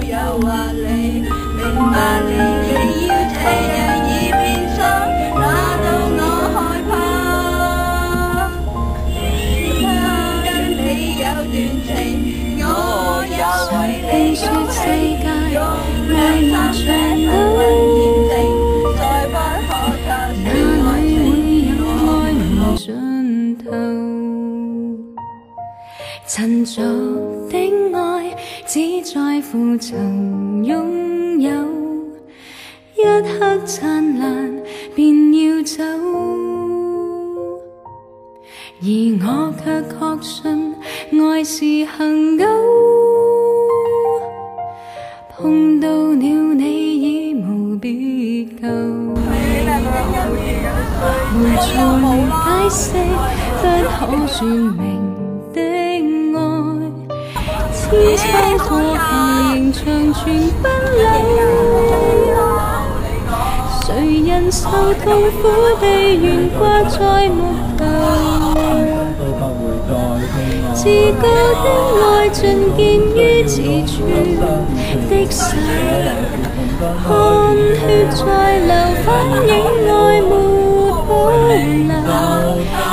又話你明白你要這樣已變心，打到我害怕。跟你有段情，我有為你說世界用兩三兩分驗證，再不可靠是愛情愛無盡頭。陳俗的愛只在乎曾擁有，一刻燦爛便要走，而我卻確信愛是恆久。碰到了你已無別舊，沒錯解釋不可說明的愛，千秋過後仍長存不朽。誰人受痛苦地懸掛在木頭，自救的愛盡見於自處的手，汗血在流，反映愛沒保留，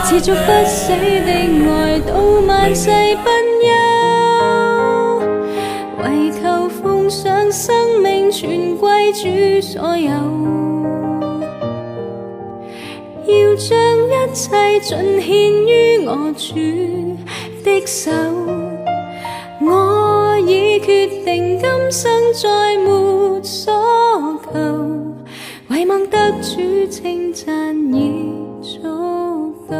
持續不死的愛到萬世不休，為求奉上生命全歸主所有，要將一切盡獻於我主的手。我已決定今生再沒所求，唯望得主稱讚已足夠。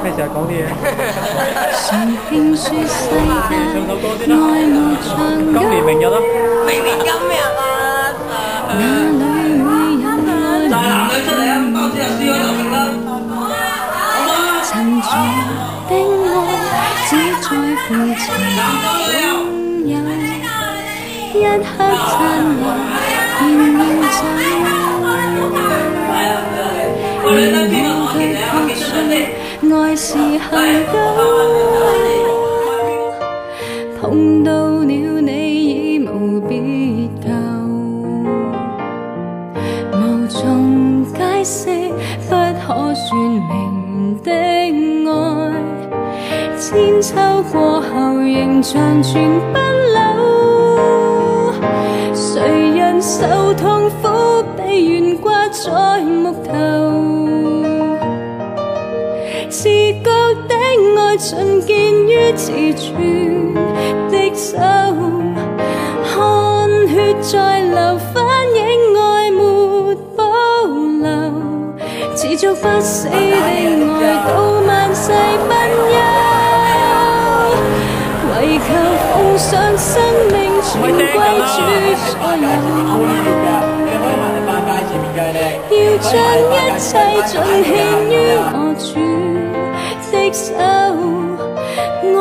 咩時候講啲嘢？誰評說世界愛沒長久？今年明日啦，明年今日啊！哪裏會有愛？帶男女出嚟啊！唔包之後輸咗就明啦。沉重的愛只在乎曾擁有，一刻燦爛便要走，而我卻確信愛是恆久。碰到了你已無別舊，無從解釋不可說明的愛，千秋過後仍長存不朽。誰人受痛苦被懸掛在木頭，自覺的愛盡見於自處的手，汗血在流，反映愛沒保留，持續不死的愛到萬世不休，為求奉上生命全歸主所有，要將一切盡獻於我主的手。我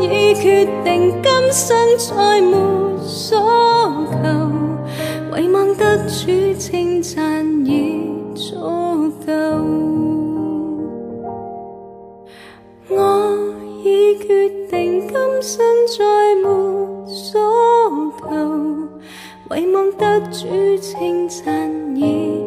已決定今生再沒所求，唯望得主稱讚已足夠。我已決定今生再沒所求，唯望得主稱讚已